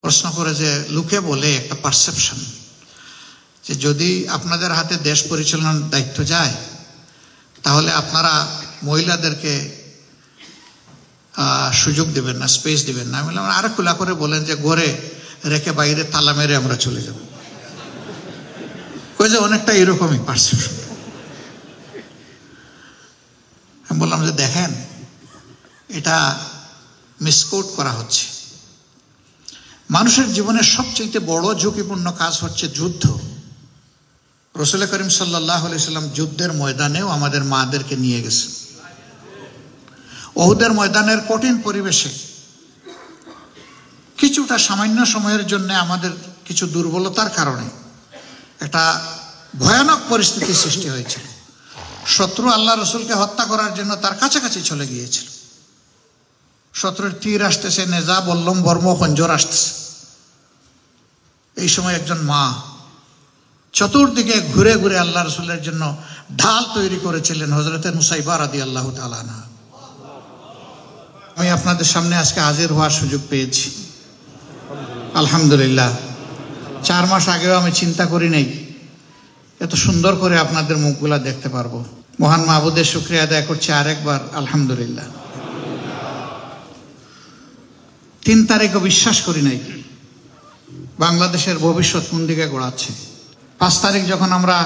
প্রশ্ন করে যে লোকে বলে একটা পারসেপশন যে যদি আপনাদের হাতে দেশ পরিচালনার দায়িত্ব যায় তাহলে আপনারা মহিলাদেরকে সুযোগ দিবেন না, স্পেস দিবেন না। আমি বললাম আরো খোলা করে বলেন যে ঘরে রেখে বাইরে তালা মেরে আমরা চলে যাব। কই যে অনেকটা এরকমই পারসেপশন। আমি বললাম যে দেখেন, এটা মিসকোট করা হচ্ছে। মানুষের জীবনের সবচেয়ে বড় ঝুঁকিপূর্ণ কাজ হচ্ছে যুদ্ধ। রাসূল করিম সাল্লাল্লাহু আলাইহি সাল্লাম যুদ্ধের ময়দানেও আমাদের মাদেরকে নিয়ে গেছেন। উহুদের ময়দানের কঠিন পরিবেশে কিছুটা সামান্য সময়ের জন্য আমাদের কিছু দুর্বলতার কারণে একটা ভয়ানক পরিস্থিতি সৃষ্টি হয়েছিল। শত্রু আল্লাহ রসুলকে হত্যা করার জন্য তার কাছাকাছি চলে গিয়েছিল। শত্রুর তীর আসতেছে, নেজা, বল্লম, বর্ম, খঞ্জর আসতেছে। এই সময় একজন মা চতুর্দিকে ঘুরে ঘুরে আল্লাহ রসুলের জন্য ঢাল তৈরি করেছিলেন, হযরতে নুসাইবা রাদিয়াল্লাহু তাআলা আনহা। আমি আপনাদের সামনে আজকে হাজির হওয়ার সুযোগ পেয়েছি, আলহামদুলিল্লাহ। 4 মাস আগেও আমি চিন্তা করি নাই এত সুন্দর করে আপনাদের মুখগুলা দেখতে পারবো। মহান মাহবুদের শুকরিয়া আদায় করছি আরেকবার, আলহামদুলিল্লাহ। 3 তারিখও বিশ্বাস করি নাই বাংলাদেশের ভবিষ্যৎ কোন দিকে গড়াচ্ছে। 5 তারিখ যখন আমরা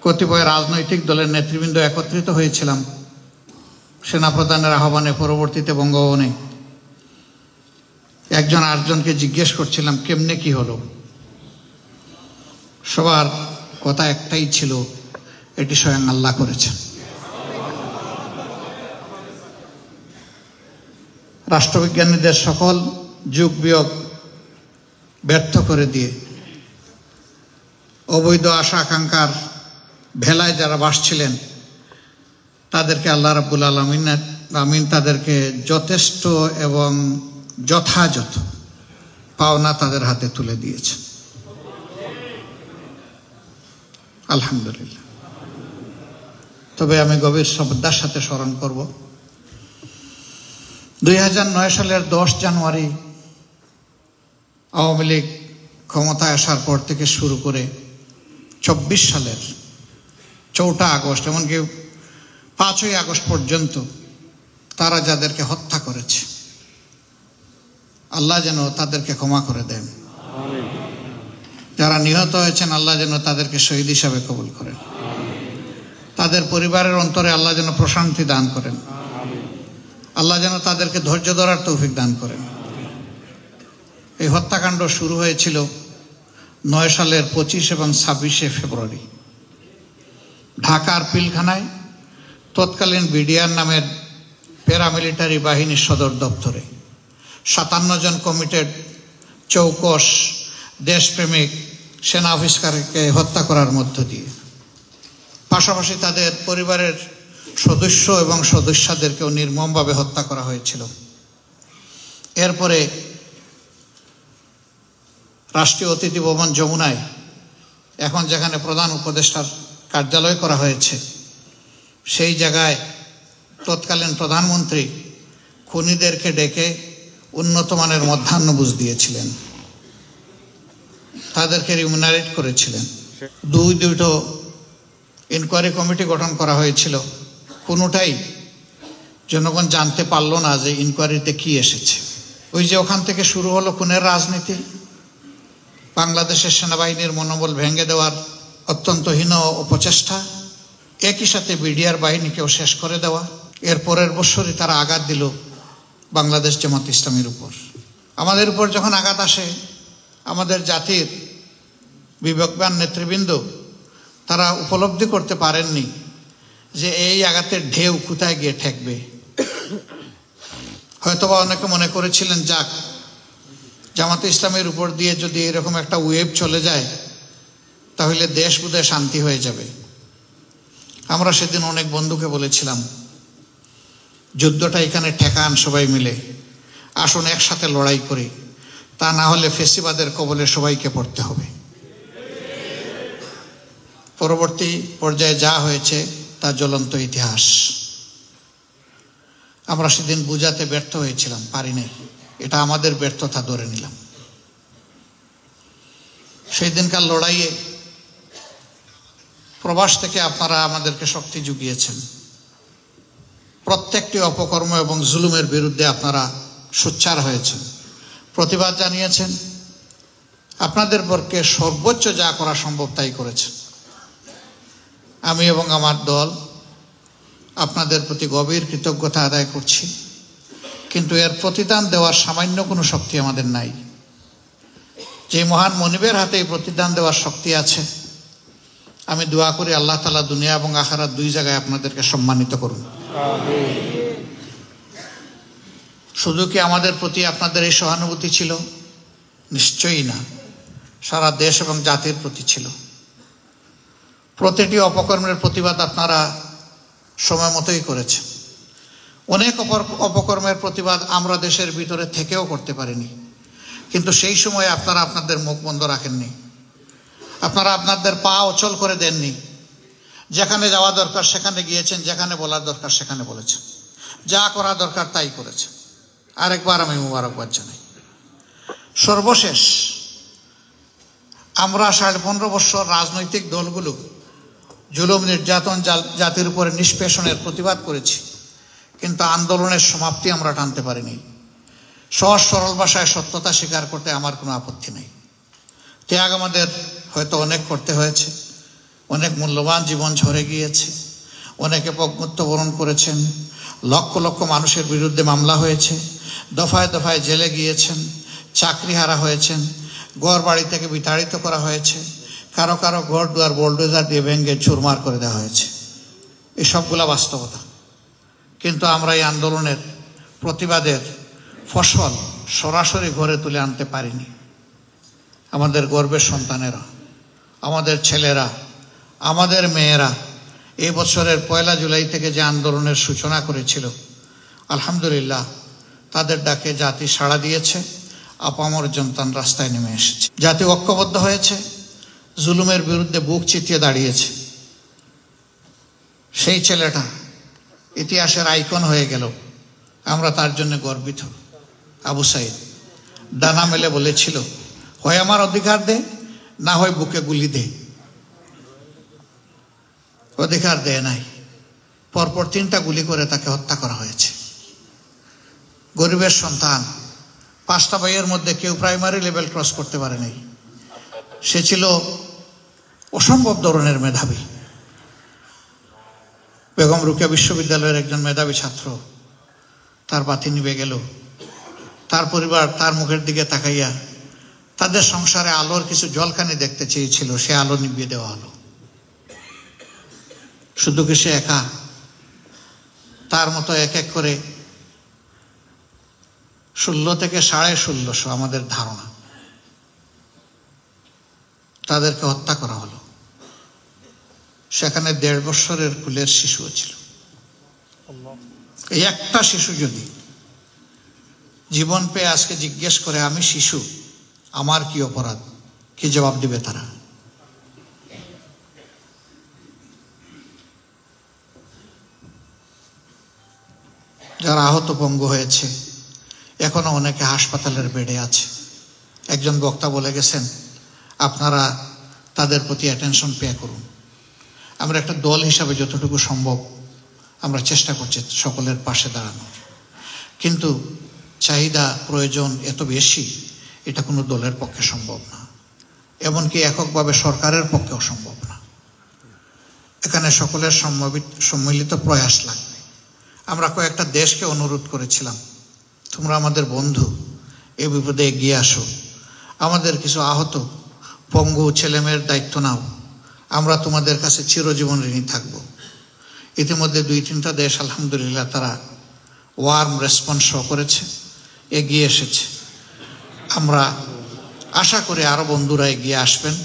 কতিপয় রাজনৈতিক দলের নেতৃবৃন্দ একত্রিত হয়েছিলাম সেনাপ্রধানের আহ্বানে, পরবর্তীতে বঙ্গভবনে, একজন আরেকজনকে জিজ্ঞেস করছিলাম কেমনে কি হলো। সবার কথা একটাই ছিল, এটি স্বয়ং আল্লাহ করেছেন। রাষ্ট্রবিজ্ঞানীদের সকল যুগ বিয়োগ ব্যর্থ করে দিয়ে অবৈধ আশা আকাঙ্ক্ষার ভেলায় যারা ভাসছিলেন তাদেরকে আল্লাহ রাব্বুল আলামিন তাদেরকে যথেষ্ট এবং যথাযথ পাওনা তাদের হাতে তুলে দিয়েছেন, আলহামদুলিল্লাহ। তবে আমি গভীর শ্রদ্ধার সাথে স্মরণ করব 2009 সালের 10 জানুয়ারি আওয়ামী লীগ ক্ষমতায় আসার পর থেকে শুরু করে 24 সালের 4 আগস্ট এমনকি 5ই আগস্ট পর্যন্ত তারা যাদেরকে হত্যা করেছে আল্লাহ যেন তাদেরকে ক্ষমা করে দেন। যারা নিহত হয়েছেন আল্লাহ যেন তাদেরকে শহীদ হিসাবে কবুল করেন। তাদের পরিবারের অন্তরে আল্লাহ যেন প্রশান্তি দান করেন। আল্লাহ যেন তাদেরকে ধৈর্য ধরার তৌফিক দান করেন। এই হত্যাকাণ্ড শুরু হয়েছিল 9 সালের 25 এবং 26 ফেব্রুয়ারি ঢাকার পিলখানায় তৎকালীন বিডিআর নামের প্যারামিলিটারি বাহিনীর সদর দপ্তরে 57 জন কমিটেড চৌকস দেশপ্রেমিক সেনা অফিসারকে হত্যা করার মধ্য দিয়ে, পাশাপাশি তাদের পরিবারের সদস্য এবং সদস্যদেরকেও নির্মমভাবে হত্যা করা হয়েছিল। এরপরে রাষ্ট্রীয় অতিথি ভবন যমুনায়, এখন যেখানে প্রধান উপদেষ্টার কার্যালয় করা হয়েছে, সেই জায়গায় তৎকালীন প্রধানমন্ত্রী খুনিদেরকে ডেকে উন্নত মানের মধ্যাহ্নভোজ দিয়েছিলেন, তাদেরকে রিমুনারেট করেছিলেন। দুটো ইনকোয়ারি কমিটি গঠন করা হয়েছিল, কোনোটাই জনগণ জানতে পারল না যে ইনকোয়ারিতে কি এসেছে। ওই যে ওখান থেকে শুরু হলো খুনের রাজনীতি, বাংলাদেশের সেনাবাহিনীর মনোবল ভেঙে দেওয়ার অত্যন্ত হীন অপচেষ্টা, একই সাথে বিডিআর বাহিনীকেও শেষ করে দেওয়া। এর পরের বছরই তারা আঘাত দিল বাংলাদেশ জামাত ইসলামীর উপর। আমাদের উপর যখন আঘাত আসে, আমাদের জাতির বিবেকবান নেতৃবৃন্দ তারা উপলব্ধি করতে পারেননি যে এই আঘাতের ঢেউ কোথায় গিয়ে ঠেকবে। হয়তোবা অনেকে মনে করেছিলেন যাক, জামাতে ইসলামের উপর দিয়ে যদি এরকম একটা ওয়েভ চলে যায় তাহলে দেশ বোধহয় শান্তি হয়ে যাবে। আমরা সেদিন অনেক বন্ধুকে বলেছিলাম যুদ্ধটা এখানে ঠেকান সবাই মিলে, আসুন একসাথে লড়াই করি, তা না হলে ফেসিবাদের কবলে সবাইকে পড়তে হবে। পরবর্তী পর্যায়ে যা হয়েছে তা জ্বলন্ত ইতিহাস। আমরা সেদিন বুঝাতে ব্যর্থ হয়েছিলাম, পারি নাই, এটা আমাদের ব্যর্থতা ধরে নিলাম। সেই দিনকার লড়াইয়ে প্রবাস থেকে আপনারা আমাদেরকে শক্তি জুগিয়েছেন। প্রত্যেকটি অপকর্ম এবং জুলুমের বিরুদ্ধে আপনারা সোচ্চার হয়েছেন, প্রতিবাদ জানিয়েছেন, আপনাদের পক্ষে সর্বোচ্চ যা করা সম্ভব তাই করেছেন। আমি এবং আমার দল আপনাদের প্রতি গভীর কৃতজ্ঞতা আদায় করছি, কিন্তু এর প্রতিদান দেওয়ার সামান্য কোনো শক্তি আমাদের নাই। যে মহান মনিবের হাতে এই প্রতিদান দেওয়ার শক্তি আছে, আমি দোয়া করি আল্লাহ তাআলা দুনিয়া এবং আখিরাত দুই জায়গায় আপনাদেরকে সম্মানিত করুন। শুধু কি আমাদের প্রতি আপনাদের এই সহানুভূতি ছিল? নিশ্চয়ই না, সারা দেশ এবং জাতির প্রতি ছিল। প্রতিটি অপকর্মের প্রতিবাদ আপনারা সময় মতোই করেছেন। অনেক অপকর্মের প্রতিবাদ আমরা দেশের ভিতরে থেকেও করতে পারিনি, কিন্তু সেই সময় আপনারা আপনাদের মুখ বন্ধ রাখেননি, আপনারা আপনাদের পা অচল করে দেননি। যেখানে যাওয়া দরকার সেখানে গিয়েছেন, যেখানে বলার দরকার সেখানে বলেছেন, যা করা দরকার তাই করেছেন। আরেকবার আমি মুবারকবাদ জানাই। সর্বশেষ আমরা 15.5 বছর রাজনৈতিক দলগুলো জুলুম নির্যাতন জাতির উপরে নিষ্পেষণের প্রতিবাদ করেছি, কিন্তু আন্দোলনের সমাপ্তি আমরা টানতে পারিনি। সহজ সরল ভাষায় সত্যতা স্বীকার করতে আমার কোনো আপত্তি নেই। ত্যাগ আমাদের হয়তো অনেক করতে হয়েছে, অনেক মূল্যবান জীবন ঝরে গিয়েছে, অনেকে মৃত্যুবরণ করেছেন, লক্ষ লক্ষ মানুষের বিরুদ্ধে মামলা হয়েছে, দফায় দফায় জেলে গিয়েছেন, চাকরি হারা হয়েছেন, ঘর বাড়ি থেকে বিতাড়িত করা হয়েছে, কারো কারো ঘর দুয়ার বোল্ডোজার দিয়ে ভেঙে চুরমার করে দেওয়া হয়েছে। এই সবগুলা বাস্তবতা। কিন্তু আমরা এই আন্দোলনের প্রতিবাদের ফসল সরাসরি ঘরে তুলে আনতে পারিনি। আমাদের গর্বের সন্তানেরা, আমাদের ছেলেরা, আমাদের মেয়েরা এই বছরের 1 জুলাই থেকে যে আন্দোলনের সূচনা করেছিল, আলহামদুলিল্লাহ তাদের ডাকে জাতি সাড়া দিয়েছে, আপামর জনতান রাস্তায় নেমে এসেছে। জাতি ঐক্যবদ্ধ হয়েছে, জুলুমের বিরুদ্ধে বুক চিতিয়ে দাঁড়িয়েছে। সেই ছেলেটা ইতিহাসের আইকন হয়ে গেল, আমরা তার জন্য গর্বিত। আবু সাইদ ডানা মেলে বলেছিল, হয় আমার অধিকার দে, না হয় বুকে গুলি দে। অধিকার দেয় নাই, পরপর 3টা গুলি করে তাকে হত্যা করা হয়েছে। গরিবের সন্তান, 5টা ভাইয়ের মধ্যে কেউ প্রাইমারি লেভেল ক্রস করতে পারে নাই। সে ছিল অসম্ভব ধরনের মেধাবী, বেগম রোকেয়া বিশ্ববিদ্যালয়ের একজন মেধাবী ছাত্র। তার বাতি নিভে গেল, তার পরিবার তার মুখের দিকে তাকাইয়া তাদের সংসারে আলোর কিছু জলখানি দেখতে চেয়েছিল, সে আলো নিভিয়ে দেওয়া হলো। শুধু কি সে একা? তার মতো এক এক করে 16 থেকে 1650 আমাদের ধারণা তাদেরকে হত্যা করা হলো। সেখানে 1.5 বছরের কুলের শিশুও ছিল। এই একটা শিশু যদি জীবন পেয়ে আজকে জিজ্ঞেস করে আমি শিশু, আমার কি অপরাধ, কি জবাব দিবে তারা? যারা আহত পঙ্গু হয়েছে, এখনো অনেকে হাসপাতালের বেডে আছে। একজন বক্তা বলে গেছেন, আপনারা তাদের প্রতি অ্যাটেনশন পে করুন। আমরা একটা দল হিসাবে যতটুকু সম্ভব আমরা চেষ্টা করছি সকলের পাশে দাঁড়ানোর, কিন্তু চাহিদা প্রয়োজন এত বেশি, এটা কোনো দলের পক্ষে সম্ভব না, এমনকি এককভাবে সরকারের পক্ষেও সম্ভব না। এখানে সকলের সম্মিলিত প্রয়াস লাগবে। আমরা কয়েকটা দেশকে অনুরোধ করেছিলাম, তোমরা আমাদের বন্ধু, এই বিপদে এগিয়ে আসো, আমাদের কিছু আহত পঙ্গু ছেলেমেয়ের দায়িত্ব নাও, আমরা তোমাদের কাছে চিরজীবন ঋণী থাকব। ইতিমধ্যে 2-3টা দেশ আলহামদুলিল্লাহ তারা ওয়ার্ম রেসপন্স শো করেছে, এগিয়ে এসেছে। আমরা আশা করি আরো বন্ধুরা এগিয়ে আসবেন,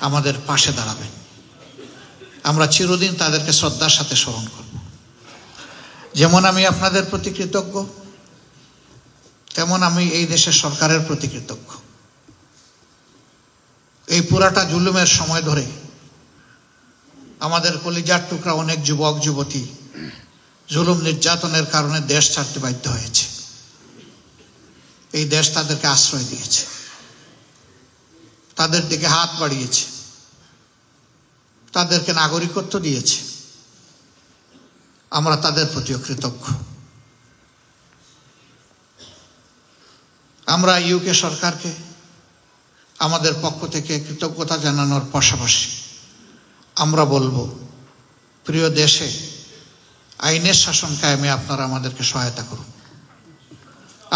আমাদের পাশে দাঁড়াবেন। আমরা চিরদিন তাদেরকে শ্রদ্ধার সাথে স্মরণ করব। যেমন আমি আপনাদের প্রতি কৃতজ্ঞ, তেমন আমি এই দেশের সরকারের প্রতি কৃতজ্ঞ। এই পুরাটা জুলুমের সময় ধরে আমাদের কলিজার টুকরা অনেক যুবক যুবতী জুলুম নির্যাতনের কারণে দেশ ছাড়তে বাধ্য হয়েছে। এই দেশ তাদেরকে আশ্রয় দিয়েছে, তাদের দিকে হাত বাড়িয়েছে, তাদেরকে নাগরিকত্ব দিয়েছে। আমরা তাদের প্রতিও কৃতজ্ঞ। আমরা ইউকে সরকারকে আমাদের পক্ষ থেকে কৃতজ্ঞতা জানানোর পাশাপাশি আমরা বলবো, প্রিয় দেশে আইনের শাসন কায়েমে আপনারা আমাদেরকে সহায়তা করুন।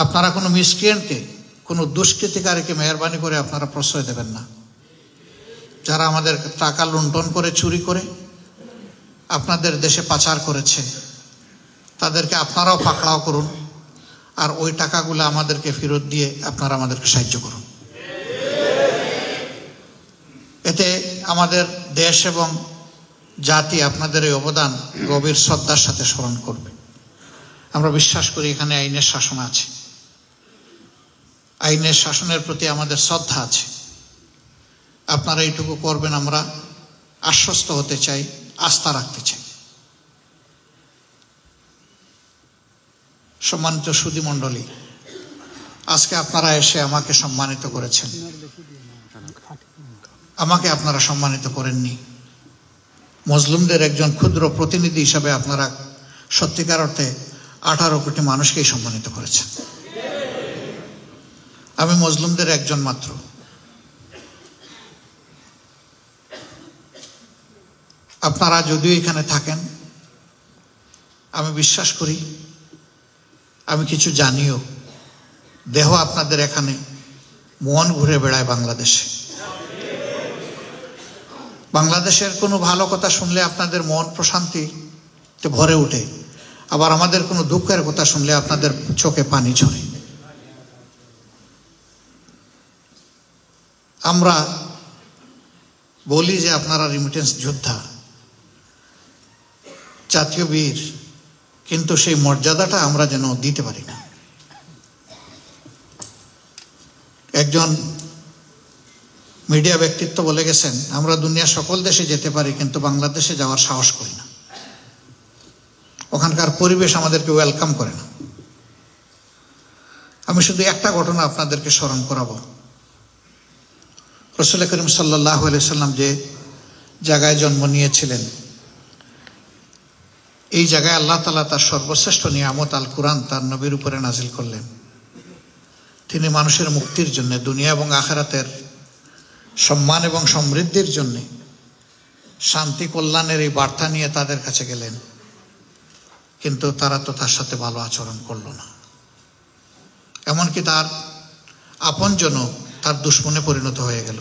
আপনারা কোনো মিসক্রিয়েন্টকে, কোনো দুষ্কৃতিকারীকে মেহরবানি করে আপনারা প্রশ্রয় দেবেন না। যারা আমাদের টাকা লুণ্ঠন করে, চুরি করে আপনাদের দেশে পাচার করেছে, তাদেরকে আপনারাও পাকড়াও করুন, আর ওই টাকাগুলো আমাদেরকে ফেরত দিয়ে আপনারা আমাদেরকে সাহায্য করুন। এতে আমাদের দেশ এবং জাতি আপনাদের এই অবদান গভীর শ্রদ্ধার সাথে স্মরণ করবে। আমরা বিশ্বাস করি এখানে আইনের শাসন আছে, আইনের শাসনের প্রতি আমাদের শ্রদ্ধা আছে। আপনারা এইটুকু করবেন, আমরা আশ্বস্ত হতে চাই, আস্থা রাখতে চাই। সম্মানিত সুধী মণ্ডলী, আজকে আপনারা এসে আমাকে সম্মানিত করেছেন। আমাকে আপনারা সম্মানিত করেননি, মজলুমদের একজন ক্ষুদ্র প্রতিনিধি হিসাবে আপনারা সত্যিকার অর্থে 18 কোটি মানুষকেই সম্মানিত করেছেন। আমি মজলুমদের একজন মাত্র। আপনারা যদিও এখানে থাকেন, আমি বিশ্বাস করি, আমি কিছু জানিও, দেহ আপনাদের এখানে, মন ঘুরে বেড়ায় বাংলাদেশে। বাংলাদেশের কোনো ভালো কথা শুনলে আপনাদের মন প্রশান্তিতে ভরে ওঠে, আবার আমাদের কোনো দুঃখের কথা শুনলে আপনাদের চোখে পানি ঝরে। আমরা বলি যে আপনারা রিমিটেন্স যোদ্ধা, জাতীয় বীর, কিন্তু সেই মর্যাদাটা আমরা যেন দিতে পারি না। একজন মিডিয়া ব্যক্তিত্ব বলে গেছেন, আমরা দুনিয়ার সকল দেশে যেতে পারি কিন্তু বাংলাদেশে যাওয়ার সাহস করি না, ওখানকার পরিবেশ আমাদেরকে ওয়েলকাম করে না। আমি শুধু একটা ঘটনা আপনাদেরকে স্মরণ করাবো। রাসূল করিম সাল্লাল্লাহু আলাইহি সাল্লাম যে জায়গায় জন্ম নিয়েছিলেন, এই জায়গায় আল্লাহ তাআলা তার সর্বশ্রেষ্ঠ নিয়ামত আল কুরআন তার নবীর উপরে নাজিল করলেন। তিনি মানুষের মুক্তির জন্য, দুনিয়া এবং আখিরাতের সম্মান এবং সমৃদ্ধির জন্য, শান্তি কল্যাণের এই বার্তা নিয়ে তাদের কাছে গেলেন, কিন্তু তারা তো তার সাথে ভালো আচরণ করল না। এমনকি তার আপনজনও তার দুশমনে পরিণত হয়ে গেল।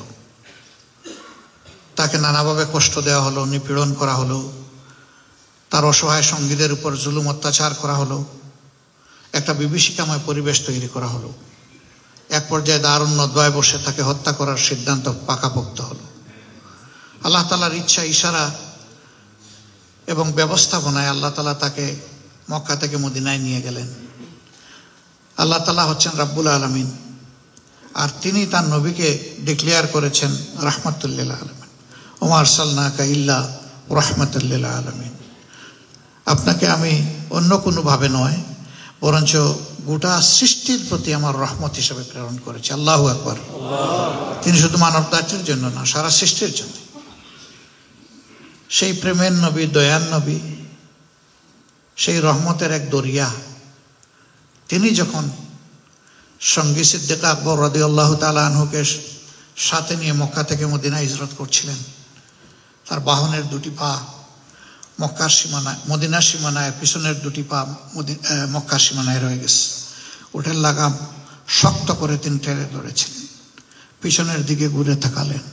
তাকে নানাভাবে কষ্ট দেওয়া হলো, নিপীড়ন করা হলো, তার অসহায় সঙ্গীদের উপর জুলুম অত্যাচার করা হলো, একটা বিভীষিকাময় পরিবেশ তৈরি করা হলো। এক পর্যায়ে দারুণ নদওয়ায় বসে তাকে হত্যা করার সিদ্ধান্ত পাকাপোক্ত হলো। আল্লাহ তাআলার ইচ্ছা, ইশারা এবং ব্যবস্থাপনায় আল্লাহ তাআলা তাকে মক্কা থেকে মদিনায় নিয়ে গেলেন। আল্লাহ তাআলা হচ্ছেন রাব্বুল আলামিন, আর তিনি তার নবীকে ডিক্লেয়ার করেছেন রাহমাতুল লিল আলামিন, ওমা আরসালনাকা ইল্লা রাহমাতুল লিল আলামিন। আপনাকে আমি অন্য কোনোভাবে নয়, বরঞ্চ গোটা সৃষ্টির প্রতি আমার রহমত হিসেবে প্রেরণ করেছি। আল্লাহু আকবার। তিনি শুধু মানব জাতির জন্য না, সারা সৃষ্টির জন্য। সেই প্রেমের নবী, দয়ার নবী, সেই রহমতের এক দরিয়া, তিনি যখন সঙ্গী সিদ্দিক আকবর রাদিয়াল্লাহু তাআলা আনহুকে সাথে নিয়ে মক্কা থেকে মদিনা হিজরত করছিলেন, তার বাহনের দুটি পা মক্কার সীমানায়, মদিনার সীমানায়, পিছনের দুটি পা মক্কার সীমানায় রয়ে গেছে। উটের লাগাম শক্ত করে তিনি টেনে ধরেছিলেন, পিছনের দিকে ঘুরে তাকালেন,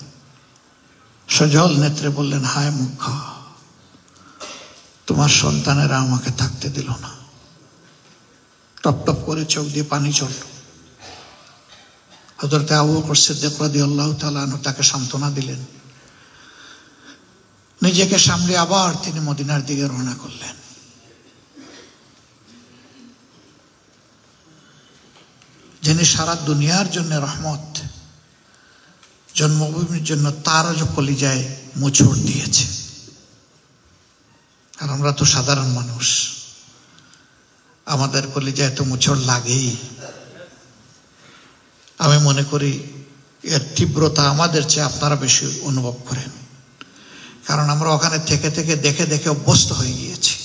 সজল নেত্রে বললেন, হায় মুখা, তোমার সন্তানেরা আমাকে থাকতে দিল না। টপ টপ করে চোখ দিয়ে পানি চলল। হযরত আবু বকর সিদ্দিক রাদিয়াল্লাহু তাআলা আনহু তাকে সান্ত্বনা দিলেন। নিজেকে সামলে আবার তিনি মদিনার দিকে রওনা করলেন। যিনি সারা দুনিয়ার জন্য রহমত, জন্মভূমির জন্য তারও যে কলিজায় মোচড় দিয়েছে। আর আমরা তো সাধারণ মানুষ, আমাদের কলিজায় তো মোচড় লাগেই। আমি মনে করি এর তীব্রতা আমাদের চেয়ে আপনারা বেশি অনুভব করেন, কারণ আমরা ওখানে থেকে থেকে দেখে দেখে অভ্যস্ত হয়ে গিয়েছি।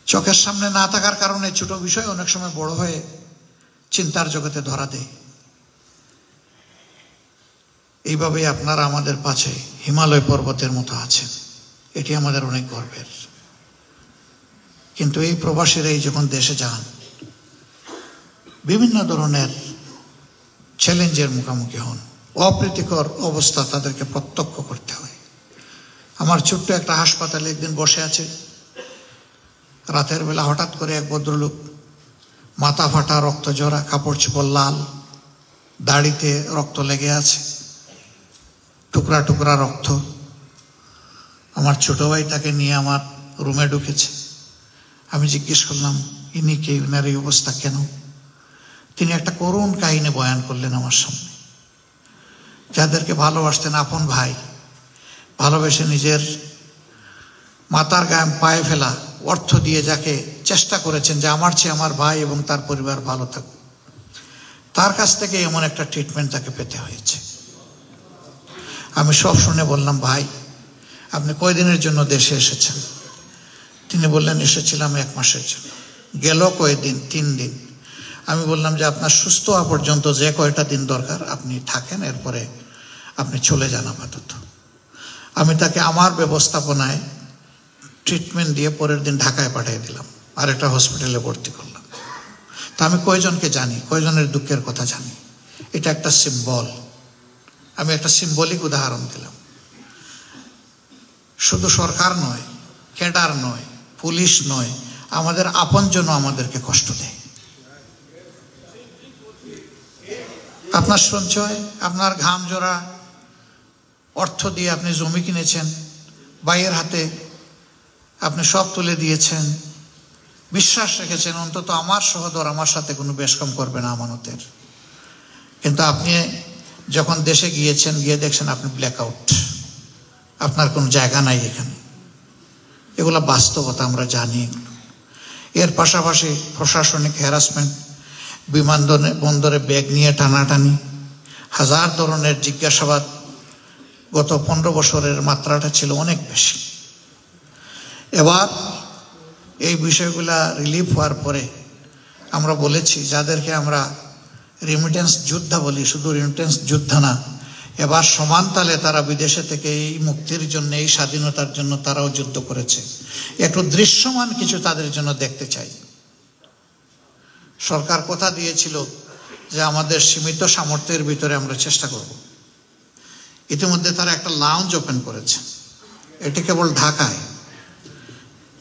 চোখের সামনে না থাকার কারণে ছোট বিষয় অনেক সময় বড় হয়ে চিন্তার জগতে ধরা দেয়। এইভাবেই আপনারা আমাদের পাশে হিমালয় পর্বতের মতো আছেন, এটি আমাদের অনেক গর্বের। কিন্তু এই প্রবাসীরা যখন দেশে যান, বিভিন্ন ধরনের চ্যালেঞ্জের মুখোমুখি হন, অপ্রীতিকর অবস্থা তাদেরকে প্রত্যক্ষ করতে হয়। আমার ছোট্ট একটা হাসপাতালে একদিন বসে আছে, রাতের বেলা হঠাৎ করে এক ভদ্রলোক, মাথা ফাটা, রক্ত জড়া, কাপড় চোপড় লাল, দাড়িতে রক্ত লেগে আছে, টুকরা টুকরা রক্ত। আমার ছোট ভাই তাকে নিয়ে আমার রুমে ঢুকেছে। আমি জিজ্ঞেস করলাম, ইনি কে, ইনার এই অবস্থা কেন? তিনি একটা করুণ কাহিনী বয়ান করলেন আমার সামনে। যাদেরকে ভালোবাসতেন, আপন ভাই, ভালোবেসে নিজের মাথার গায়ে পায়ে ফেলা অর্থ দিয়ে যাকে চেষ্টা করেছেন যে আমার চেয়ে আমার ভাই এবং তার পরিবার ভালো থাকুক, তার কাছ থেকে এমন একটা ট্রিটমেন্ট তাকে পেতে হয়েছে। আমি সব শুনে বললাম, ভাই আপনি কয়দিনের জন্য দেশে এসেছেন? তিনি বললেন, এসেছিলাম 1 মাসের জন্য। গেল কয়দিন? 3 দিন। আমি বললাম যে আপনার সুস্থ হওয়া পর্যন্ত যে কয়টা দিন দরকার আপনি থাকেন, এরপরে আপনি চলে যান আপাতত। আমি তাকে আমার ব্যবস্থাপনায় ট্রিটমেন্ট দিয়ে পরের দিন ঢাকায় পাঠিয়ে দিলাম, আর একটা হসপিটালে ভর্তি করলাম। তা আমি কয়জনকে জানি, কয়জনের দুঃখের কথা জানি। এটা একটা সিম্বল। আমি একটা সিম্বলিক উদাহরণ দিলাম। শুধু সরকার নয়, ক্যাডার নয়, পুলিশ নয়, আমাদের আপনজন আমাদেরকে কষ্ট দেয়। আপনার সঞ্চয়, আপনার ঘাম জোড়া অর্থ দিয়ে আপনি জমি কিনেছেন, ভাইয়ের হাতে আপনি সব তুলে দিয়েছেন, বিশ্বাস রেখেছেন অন্তত আমার সহোদর আমার সাথে কোনো বেশকম করবে না আমানতের। কিন্তু আপনি যখন দেশে গিয়েছেন, গিয়ে দেখছেন আপনি ব্ল্যাকআউট, আপনার কোনো জায়গা নাই এখানে। এগুলো বাস্তবতা, আমরা জানি। এর পাশাপাশি প্রশাসনিক হ্যারাসমেন্ট, বিমানবন্দরে ব্যাগ নিয়ে টানাটানি, হাজার ধরনের জিজ্ঞাসাবাদ। গত 15 বছরের মাত্রাটা ছিল অনেক বেশি। এবার এই বিষয়গুলা রিলিফ হওয়ার পরে আমরা বলেছি, যাদেরকে আমরা রেমিটেন্স যোদ্ধা বলি, শুধু রেমিটেন্স যোদ্ধা না, এবার সমান তালে তারা বিদেশে থেকে এই মুক্তির জন্য, এই স্বাধীনতার জন্য তারাও যুদ্ধ করেছে। একটু দৃশ্যমান কিছু তাদের জন্য দেখতে চাই। সরকার কথা দিয়েছিল যে আমাদের সীমিত সামর্থ্যের ভিতরে আমরা চেষ্টা করব। ইতিমধ্যে তারা একটা লাউঞ্জ ওপেন করেছে, এটি কেবল ঢাকায়।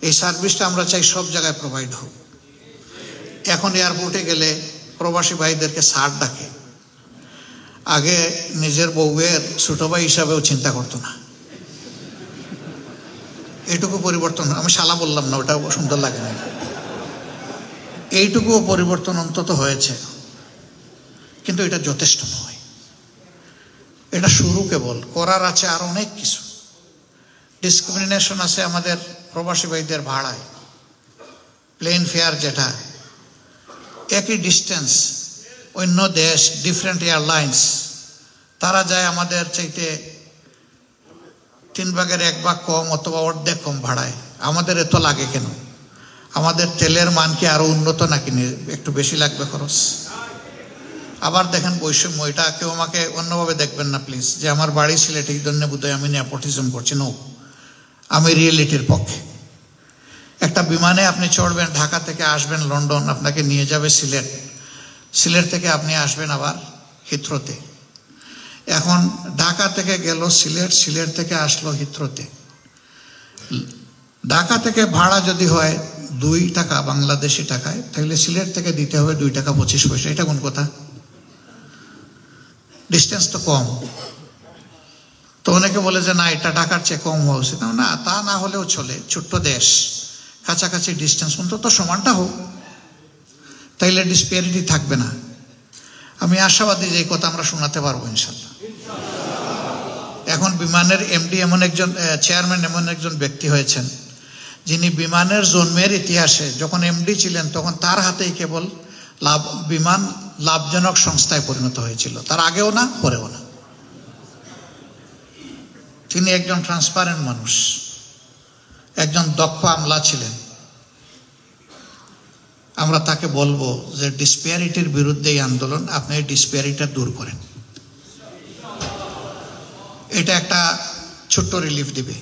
এই সার্ভিসটা আমরা চাই সব জায়গায় প্রোভাইড হোক। এখন এয়ারপোর্টে গেলে প্রবাসী ভাইদেরকে স্যার ডাকে, আগে নিজের বউয়ের ছোট ভাই হিসাবেও চিন্তা করতো না। এইটুকু পরিবর্তন, আমি শালা বললাম না, ওটাও সুন্দর লাগে না, এইটুকুও পরিবর্তন অন্তত হয়েছে। কিন্তু এটা যথেষ্ট নয়, এটা শুরু কেবল, করার আছে আর অনেক কিছু। ডিসক্রিমিনেশন আছে আমাদের প্রবাসী ভাইদের ভাড়ায়, প্লেন ফেয়ার যেটা একই ডিস্টেন্স, অন্য দেশ, ডিফারেন্ট এয়ারলাইন্স, তারা যায় আমাদের চাইতে 3 ভাগের 1 ভাগ কম অথবা অর্ধেক কম ভাড়ায়। আমাদের এত লাগে কেন? আমাদের তেলের মান কি আরো উন্নত নাকি একটু বেশি লাগবে খরচ? আবার দেখেন বৈষম্য, এটা কেউ আমাকে অন্যভাবে দেখবেন না প্লিজ, যে আমার বাড়ি সিলেট এই জন্য বোধহয় আমি নেপোটিজম করছি। নো, আমি রিয়েলিটির পক্ষে। একটা বিমানে আপনি চড়বেন, ঢাকা থেকে আসবেন লন্ডন, আপনাকে নিয়ে যাবে সিলেট, সিলেট থেকে আপনি আসবেন আবার হিথ্রোতে। এখন ঢাকা থেকে গেল সিলেট, সিলেট থেকে আসলো হিথ্রোতে। ঢাকা থেকে ভাড়া যদি হয় 2 টাকা বাংলাদেশি টাকায়, তাহলে সিলেট থেকে দিতে হবে 2 টাকা 25 পয়সা। এটা কোন কথা? ডিস্টেন্স তো কম। তো অনেকে বলে যে না, এটা ঢাকার চেয়ে কম হওয়া উচিত। না, তা না হলেও চলে, ছোট্ট দেশ, কাছাকাছি ডিস্টেন্স অন্তত সমানটা হোক, তাইলে ডিসপ্যারিটি থাকবে না। আমি আশাবাদী যে এই কথা আমরা শোনাতে পারবো ইনশাল্লাহ। এখন বিমানের এমডি এমন একজন, চেয়ারম্যান এমন একজন ব্যক্তি হয়েছেন, যিনি বিমানের জন্মের ইতিহাসে যখন এমডি ছিলেন তখন তার হাতেই কেবল বিমান লাভজনক সংস্থায় পরিণত হয়েছিল, তার আগেও না পরেও না। তিনি একজন ট্রান্সপারেন্ট মানুষ, একজন দক্ষ আমলা ছিলেন। আমরা তাকে বলবো যে ডিসপ্যারিটির বিরুদ্ধে এই আন্দোলন, আপনি এই ডিসপ্যারিটি দূর করেন। এটা একটা ছোট্ট রিলিফ দিবে।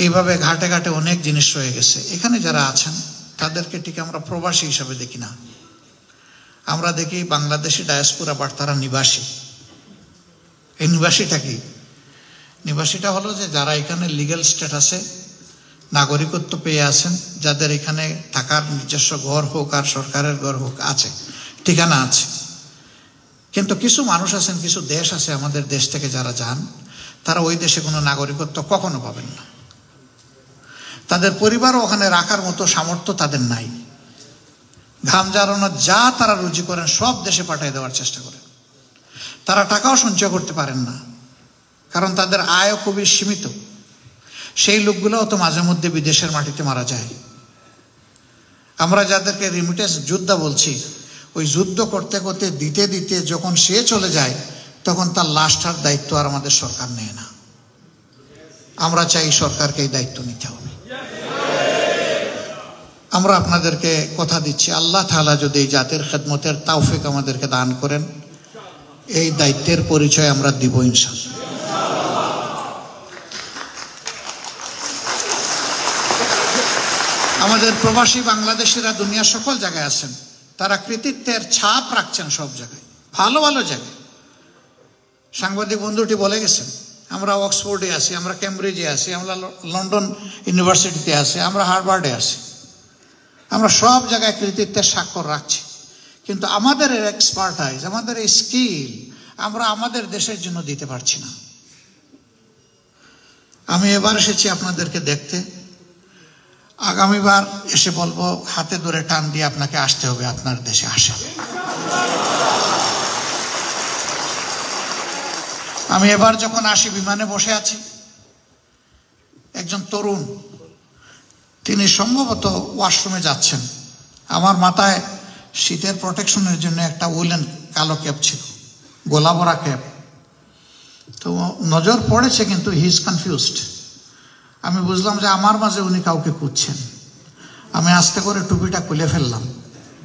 এইভাবে ঘাটে ঘাটে অনেক জিনিস রয়ে গেছে। এখানে যারা আছেন তাদেরকে ঠিক আমরা প্রবাসী হিসাবে দেখি না, আমরা দেখি বাংলাদেশি ডায়াসপোরা, বাট তারা নিবাসী। এই নিবাসীটা কি? নিবাসীটা হলো যে যারা এখানে লিগ্যাল স্ট্যাটাসে নাগরিকত্ব পেয়ে আছেন, যাদের এখানে থাকার নিজস্ব ঘর হোক আর সরকারের ঘর হোক আছে, ঠিকানা আছে। কিন্তু কিছু মানুষ আছেন, কিছু দেশ আছে আমাদের দেশ থেকে যারা যান, তারা ওই দেশে কোনো নাগরিকত্ব কখনো পাবেন না। তাদের পরিবারও ওখানে রাখার মতো সামর্থ্য তাদের নাই। ঘাম ঝরানো যা তারা রুজি করেন সব দেশে পাঠিয়ে দেওয়ার চেষ্টা করেন। তারা টাকাও সঞ্চয় করতে পারেন না, কারণ তাদের আয়ও খুবই সীমিত। সেই লোকগুলোও তো মাঝে মধ্যে বিদেশের মাটিতে মারা যায়। আমরা যাদেরকে রিমিটেন্স যোদ্ধা বলছি, ওই যুদ্ধ করতে করতে দিতে দিতে যখন সে চলে যায়, তখন তার লাশটার দায়িত্ব আর আমাদের সরকার নেয় না। আমরা চাই সরকারকে এই দায়িত্ব নিতে হবে। আমরা আপনাদেরকে কথা দিচ্ছি, আল্লাহ তাআলা যদি এই জাতির খেদমতের তৌফিক আমাদেরকে দান করেন, এই দায়িত্বের পরিচয় আমরা দিব ইনশাআল্লাহ। আমাদের প্রবাসী বাংলাদেশিরা দুনিয়ার সকল জায়গায় আছেন, তারা কৃতিত্বের ছাপ রাখছেন সব জায়গায়, ভালো ভালো জায়গায়। সাংবাদিক বন্ধুটি বলে গেছেন, আমরা অক্সফোর্ডে আছি, আমরা ক্যামব্রিজে আছি, আমরা লন্ডন ইউনিভার্সিটিতে আছি, আমরা হার্ভার্ডে আছি, আমরা সব জায়গায় কৃতিত্বের স্বাক্ষর রাখছি। কিন্তু আমাদের এক্সপার্টাইজ, আমাদের এই স্কিল আমরা আমাদের দেশের জন্য দিতে পারছি না। আমি এবার এসেছি আপনাদেরকে দেখতে, আগামীবার এসে বলবো হাতে ধরে টান দিয়ে আপনাকে আসতে হবে, আপনার দেশে আসেন। আমি এবার যখন আসি, বিমানে বসে আছি, একজন তরুণ, তিনি সম্ভবত ওয়াশরুমে যাচ্ছেন। আমার মাথায় শীতের প্রোটেকশনের জন্য একটা উলেন কালো ক্যাপ ছিল, গোলা ভরা ক্যাপ। তো নজর পড়েছে, কিন্তু হি ইজ কনফিউজড। আমি বুঝলাম যে আমার মাঝে উনি কাউকে খুঁজছেন। আমি আস্তে করে টুপিটা খুলে ফেললাম।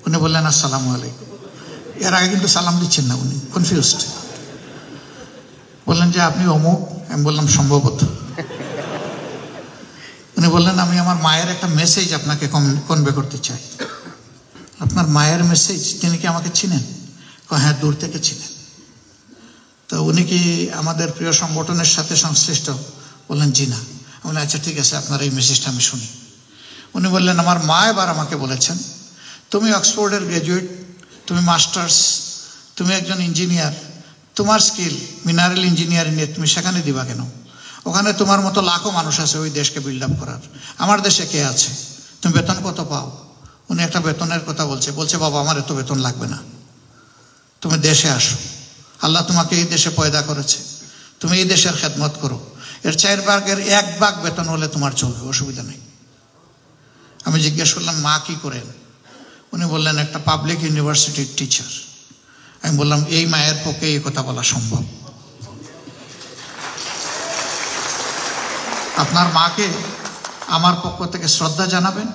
উনি বললেন আসসালামু আলাইকুম। এর আগে কিন্তু সালাম দিচ্ছেন না, উনি কনফিউজড। বললেন যে আপনি অমুক। আমি বললাম সম্ভবত। উনি বললেন আমি আমার মায়ের একটা মেসেজ আপনাকে কনভে করতে চাই। আপনার মায়ের মেসেজ? তিনি কি আমাকে চিনেন? হ্যাঁ, দূর থেকে চিনেন। তো উনি কি আমাদের প্রিয় সংগঠনের সাথে সংশ্লিষ্ট? বললেন জি না। আমি বললাম আচ্ছা ঠিক আছে, আপনার এই মেসেজটা আমি শুনি। উনি বললেন আমার মা এবার আমাকে বলেছেন, তুমি অক্সফোর্ডের গ্র্যাজুয়েট, তুমি মাস্টার্স, তুমি একজন ইঞ্জিনিয়ার, তোমার স্কিল মিনারেল ইঞ্জিনিয়ারিংয়ে, তুমি সেখানে দিবা কেন? ওখানে তোমার মতো লাখো মানুষ আছে ওই দেশকে বিল্ড আপ করার। আমার দেশে কে আছে? তুমি বেতন কত পাও? উনি একটা বেতনের কথা বলছে বাবা আমার এত বেতন লাগবে না, তুমি দেশে আসো, আল্লাহ তোমাকে এই দেশে পয়দা করেছে, তুমি এই দেশের খেদমত করো, এর 4 ভাগের 1 ভাগ বেতন হলে তোমার চলবে, অসুবিধা নেই। আমি জিজ্ঞেস করলাম মা কি করেন? উনি বললেন একটা পাবলিক ইউনিভার্সিটির টিচার। আমি বললাম এই মায়ের পক্ষে এই কথা বলা সম্ভব? আপনার মাকে আমার পক্ষ থেকে শ্রদ্ধা জানাবেন।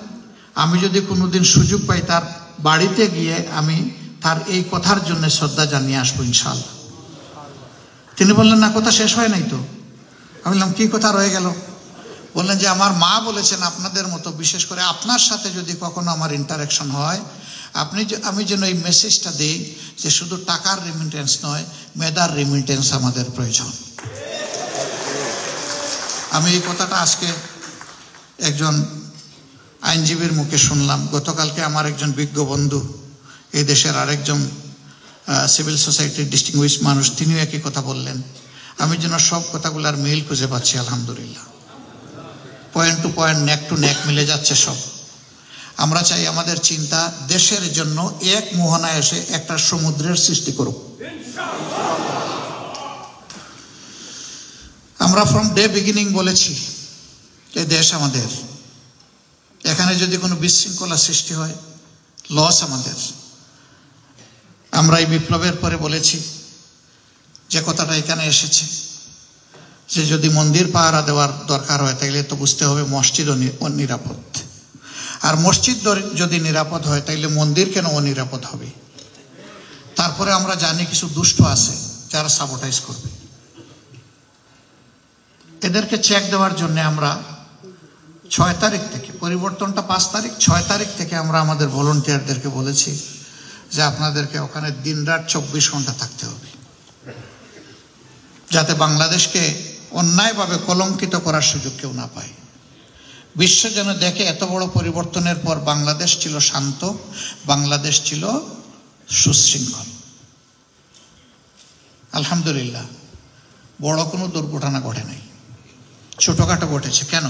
আমি যদি কোনোদিন সুযোগ পাই তার বাড়িতে গিয়ে আমি তার এই কথার জন্য শ্রদ্ধা জানিয়ে আসবো ইনশাআল্লাহ। তিনি বললেন না, কথা শেষ হয় নাই তো। আমি বললাম কি কথা রয়ে গেল? বললেন যে আমার মা বলেছেন আপনাদের মতো, বিশেষ করে আপনার সাথে যদি কখনো আমার ইন্টারাকশন হয়, আমি যেন এই মেসেজটা দিই যে শুধু টাকার রেমিটেন্স নয়, মেধার রেমিটেন্স আমাদের প্রয়োজন। আমি এই কথাটা আজকে একজন আইনজীবীর মুখে শুনলাম। গতকালকে আমার একজন বিজ্ঞ বন্ধু, এই দেশের আরেকজন সিভিল সোসাইটির ডিস্টিংগুইশ মানুষ, তিনিও একই কথা বললেন। আমি যেন সব কথাগুলোর মিল খুঁজে পাচ্ছি আলহামদুলিল্লাহ। Point to point, neck to neck মিলে যাচ্ছে সব। আমরা চাই আমাদের চিন্তা দেশের জন্য এক মোহনায় এসে একটা সমুদ্রের সৃষ্টি করুক। আমরা ফ্রম ডে বিগিনিং বলেছি এই দেশ আমাদের, এখানে যদি কোনো বিশৃঙ্খলা সৃষ্টি হয় লস আমাদের। আমরা এই বিপ্লবের পরে বলেছি যে কথাটা এখানে এসেছে যে যদি মন্দির পাহারা দেওয়ার দরকার হয় তাহলে তো বুঝতে হবে মসজিদও নিরাপদ, আর মসজিদ যদি নিরাপদ হয় তাহলে মন্দির কেন অনিরাপদ হবে? তারপরে আমরা জানি কিছু দুষ্ট আছে যারা সাবোটাইজ করবে, এদেরকে চেক দেওয়ার জন্য আমরা 6 তারিখ থেকে, পরিবর্তনটা 5 তারিখ, 6 তারিখ থেকে আমরা আমাদের ভলান্টিয়ারদেরকে বলেছি যে আপনাদেরকে ওখানে দিনরাত 24 ঘন্টা থাকতে হবে, যাতে বাংলাদেশকে অন্যায়ভাবে কলঙ্কিত করার সুযোগ কেউ না পায়। বিশ্ব যেন দেখে এত বড় পরিবর্তনের পর বাংলাদেশ ছিল শান্ত, বাংলাদেশ ছিল সুশৃঙ্খল। আলহামদুলিল্লাহ, বড় কোনো দুর্ঘটনা ঘটে নাই, ছোটখাটো ঘটেছে। কেন?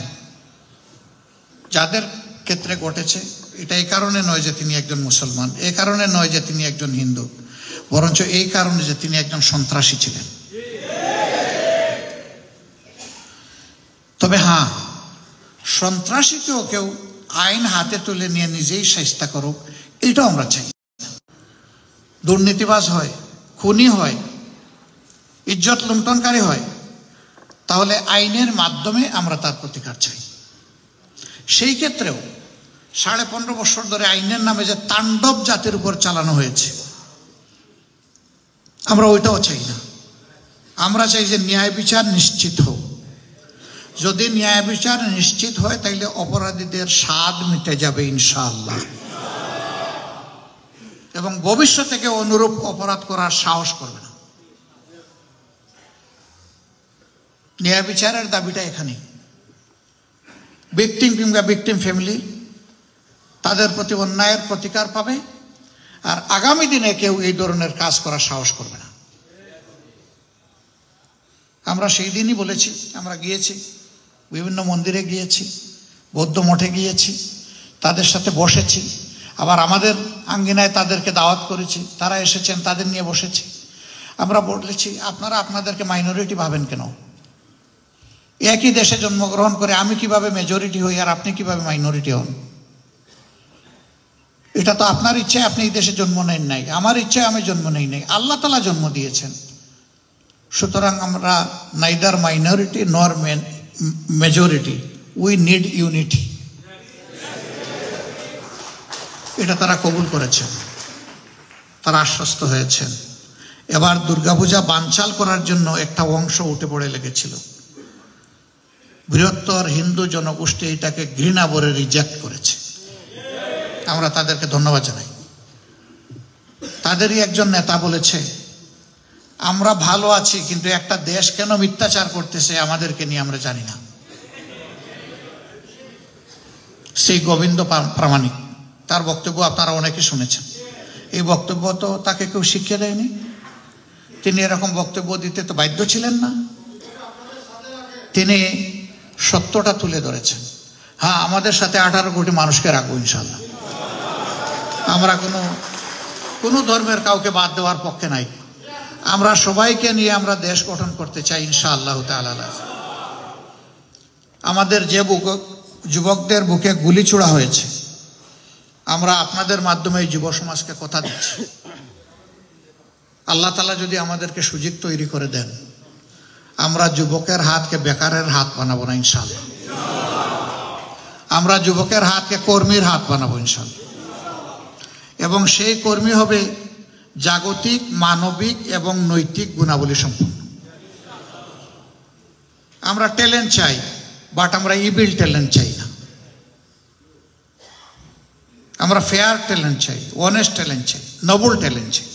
যাদের ক্ষেত্রে ঘটেছে এটা এই কারণে নয় যে তিনি একজন মুসলমান, এই কারণে নয় যে তিনি একজন হিন্দু, বরঞ্চ এই কারণে যে তিনি একজন সন্ত্রাসী ছিলেন। তবে হ্যাঁ, সন্ত্রাসীকেও কেউ আইন হাতে তুলে নিয়ে নিজেই শাস্তি করুক, এটাও আমরা চাই। দুর্নীতিবাজ হয়, খুনি হয়, ইজ্জত লুণ্ঠনকারী হয়, তাহলে আইনের মাধ্যমে আমরা তার প্রতিকার চাই। সেই ক্ষেত্রেও 15.5 বছর ধরে আইনের নামে যে তাণ্ডব জাতির উপর চালানো হয়েছে, আমরা ওইটাও চাই না। আমরা চাই যে ন্যায় বিচার নিশ্চিত হোক। যদি ন্যায় বিচার নিশ্চিত হয় তাহলে অপরাধীদের স্বাদ মিটে যাবে ইনশাআল্লাহ, এবং ভবিষ্যৎ থেকে অনুরূপ অপরাধ করার সাহস করবে না। ন্যায় বিচারের দাবিটা এখানে। ভিকটিম কিংবা ভিকটিম ফ্যামিলি তাদের প্রতি অন্যায়ের প্রতিকার পাবে, আর আগামী দিনে কেউ এই ধরনের কাজ করার সাহস করবে না। আমরা সেই দিনই বলেছি, আমরা গিয়েছি, বিভিন্ন মন্দিরে গিয়েছি, বৌদ্ধ মঠে গিয়েছি, তাদের সাথে বসেছি, আবার আমাদের আঙ্গিনায় তাদেরকে দাওয়াত করেছি, তারা এসেছেন, তাদের নিয়ে বসেছি। আমরা বলেছি আপনারা আপনাদেরকে মাইনরিটি ভাবেন কেন? একই দেশে জন্মগ্রহণ করে আমি কিভাবে মেজরিটি হই আর আপনি কিভাবে মাইনরিটি হন? এটা তো আপনার ইচ্ছায় আপনি এই দেশে জন্ম নেন নাই, আমার ইচ্ছায় আমি জন্ম নেই নাই, আল্লাহ তাআলা জন্ম দিয়েছেন। সুতরাং আমরা নাইদার মাইনরিটি নর মেজরিটি, উই নিড ইউনিটি। এটা তারা কবুল করেছেন, তারা আশ্বস্ত হয়েছেন। এবার দুর্গাপূজা বানচাল করার জন্য একটা অংশ উঠে পড়ে লেগেছিল, বৃহত্তর হিন্দু জনগোষ্ঠী এটাকে ঘৃণা ভরে রিজেক্ট করেছে। আমরা তাদেরকে ধন্যবাদ জানাই। তাদেরই একজন নেতা বলেছে আমরা ভালো আছি, কিন্তু একটা দেশ কেন মিথ্যাচার করতেছে আমাদেরকে নিয়ে আমরা জানি না। সেই গোবিন্দ প্রামাণিক, তার বক্তব্য আপনারা অনেকে শুনেছেন। এই বক্তব্য তো তাকে কেউ শিক্ষা দেয়নি, তিনি এরকম বক্তব্য দিতে তো বাধ্য ছিলেন না। তিনি সত্যটা তুলে ধরেছেন। হ্যাঁ, আমাদের সাথে 18 কোটি মানুষকে রাখবো ইনশাল্লাহ। আমরা কোনো ধর্মের কাউকে বাদ দেওয়ার পক্ষে নাই। আমরা সবাইকে নিয়ে আমরা দেশ গঠন করতে চাই ইনশাআল্লাহ তাআলা। আমাদের যে যুবকদের বুকে গুলি ছোড়া হয়েছে, আমরা আপনাদের মাধ্যমে এই যুব সমাজকে কথা দিচ্ছি, আল্লাহ তাআলা যদি আমাদেরকে সুযোগ তৈরি করে দেন, আমরা যুবকের হাতকে বেকারের হাত বানাবো না ইনশাআল্লাহ। আমরা যুবকের হাতকে কর্মীর হাত বানাবো ইনশাআল্লাহ, এবং সেই কর্মী হবে জাগতিক, মানবিক এবং নৈতিক গুণাবলী সম্পন্ন। আমরা ট্যালেন্ট চাই, বাট আমরা ইভিল ট্যালেন্ট চাই না। আমরা ফেয়ার ট্যালেন্ট চাই, অনেস্ট ট্যালেন্ট চাই, নোবেল ট্যালেন্ট চাই।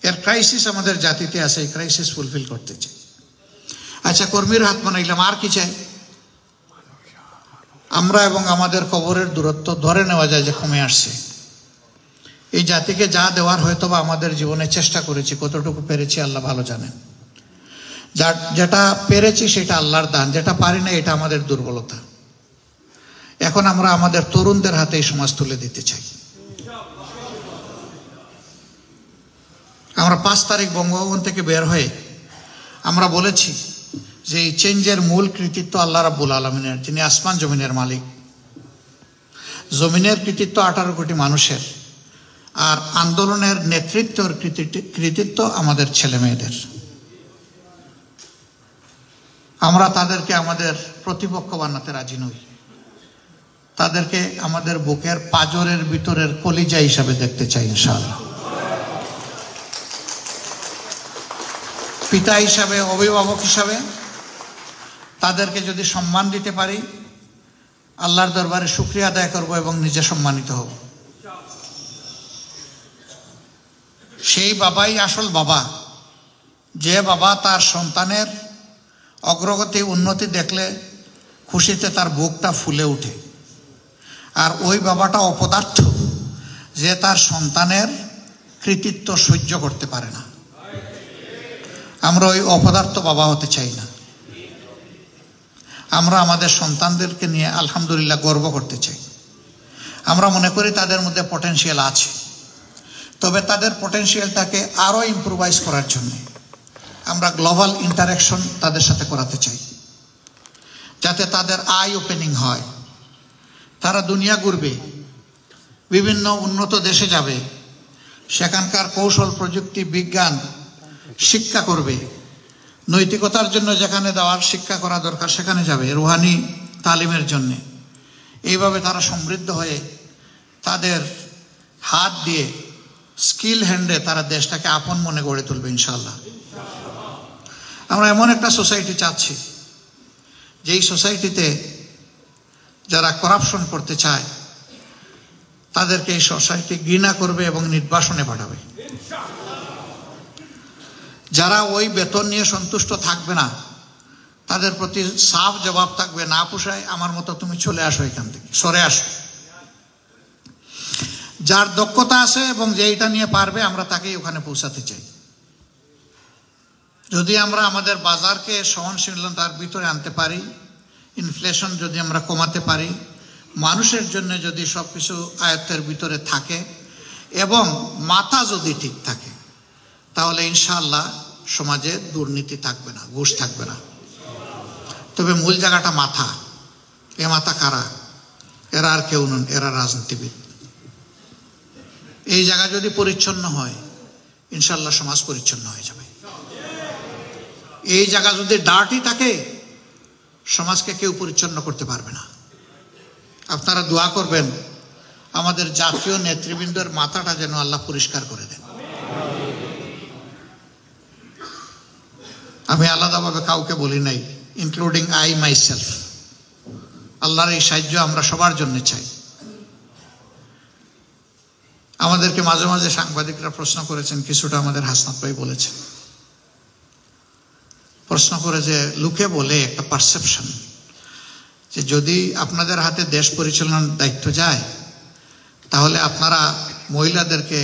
এর ক্রাইসিস আমাদের জাতিতে আছে, এই ক্রাইসিস ফুলফিল করতে চাই। আচ্ছা, কর্মীর হাত বানাইলাম, আর কি চাই? আমরা এবং আমাদের কবরের দূরত্ব ধরে নেওয়া যায় যে কমে আসছে। এই জাতিকে যা দেওয়ার হয়তো বা আমাদের জীবনে চেষ্টা করেছি, কতটুকু পেরেছি আল্লাহ ভালো জানেন। যেটা পেরেছি সেটা আল্লাহর দান, যেটা পারি না এটা আমাদের দুর্বলতা। এখন আমরা আমাদের তরুণদের হাতে এই সমাজ তুলে দিতে চাই। আমরা 5 তারিখ বঙ্গভবন থেকে বের হয়ে আমরা বলেছি যে এই চেঞ্জের মূল কৃতিত্ব আল্লাহ রাব্বুল আলামিনের, যিনি আসমান জমিনের মালিক। জমিনের কৃতিত্ব 18 কোটি মানুষের, আর আন্দোলনের নেতৃত্বের কৃতিত্ব আমাদের ছেলে মেয়েদের। আমরা তাদেরকে আমাদের প্রতিপক্ষ বানাতে রাজি নই। তাদেরকে আমাদের বুকের পাঁজরের ভিতরের কলিজা হিসাবে দেখতে চাই ইনশাআল্লাহ। পিতা হিসাবে, অভিভাবক হিসাবে তাদেরকে যদি সম্মান দিতে পারি, আল্লাহর দরবারে শুকরিয়া আদায় করব এবং নিজে সম্মানিত হব। সেই বাবাই আসল বাবা, যে বাবা তার সন্তানের অগ্রগতি উন্নতি দেখলে খুশিতে তার বুকটা ফুলে ওঠে। আর ওই বাবাটা অপদার্থ, যে তার সন্তানের কৃতিত্ব সহ্য করতে পারে না। আমরা ওই অপদার্থ বাবা হতে চাই না। আমরা আমাদের সন্তানদেরকে নিয়ে আলহামদুলিল্লাহ গর্ব করতে চাই। আমরা মনে করি তাদের মধ্যে পটেনশিয়াল আছে, তবে তাদের পটেনশিয়ালটাকে আরও ইমপ্রুভাইজ করার জন্য আমরা গ্লোবাল ইন্টারাকশন তাদের সাথে করাতে চাই, যাতে তাদের আই ওপেনিং হয়। তারা দুনিয়া ঘুরবে, বিভিন্ন উন্নত দেশে যাবে, সেখানকার কৌশল, প্রযুক্তি, বিজ্ঞান শিক্ষা করবে। নৈতিকতার জন্য যেখানে দেওয়ার শিক্ষা করা দরকার সেখানে যাবে, রুহানি তালিমের জন্যে। এইভাবে তারা সমৃদ্ধ হয়ে তাদের হাত দিয়ে, স্কিল হ্যান্ডে তারা দেশটাকে আপন মনে গড়ে তুলবে ইনশাআল্লাহ। আমরা এমন একটা সোসাইটি চাচ্ছি, যেই সোসাইটিতে যারা করাপশন করতে চায় তাদেরকে এই সোসাইটি ঘৃণা করবে এবং নির্বাসনে পাঠাবে। যারা ওই বেতন নিয়ে সন্তুষ্ট থাকবে না, তাদের প্রতি সাফ জবাব থাকবে, না পোষায় আমার মতো তুমি চলে আসো, এখান থেকে সরে আসো। যার দক্ষতা আছে এবং যে এটা নিয়ে পারবে, আমরা তাকেই ওখানে পৌঁছাতে চাই। যদি আমরা আমাদের বাজারকে সহনশীলতার ভিতরে আনতে পারি, ইনফ্লেশন যদি আমরা কমাতে পারি, মানুষের জন্য যদি সব কিছু আয়ত্তের ভিতরে থাকে এবং মাথা যদি ঠিক থাকে, তাহলে ইনশাআল্লাহ সমাজে দুর্নীতি থাকবে না, ঘুষ থাকবে না। তবে মূল জায়গাটা মাথা। এ মাথা কারা? এরা আর কেউ নন, এরা রাজনীতিবিদ। এই জায়গা যদি পরিচ্ছন্ন হয়, ইনশাআল্লাহ সমাজ পরিচ্ছন্ন হয়ে যাবে। এই জায়গা যদি ডার্টি থাকে, সমাজকে কেউ পরিচ্ছন্ন করতে পারবে না। আপনারা দোয়া করবেন আমাদের জাতীয় নেতৃবৃন্দের মাথাটা যেন আল্লাহ পরিষ্কার করে দেন। আমি আলাদাভাবে কাউকে বলি নাই, ইনক্লুডিং আই মাইসেলফ। আল্লাহর এই সাহায্য আমরা সবার জন্য চাই। আমাদেরকে মাঝে মাঝে সাংবাদিকরা প্রশ্ন করেছেন, কিছুটা আমাদের হাসনাত ভাই বলেছেন, প্রশ্ন করে যে লোকে বলে একটা পারসেপশন যে যদি আপনাদের হাতে দেশ পরিচালনার দায়িত্ব যায়, তাহলে আপনারা মহিলাদেরকে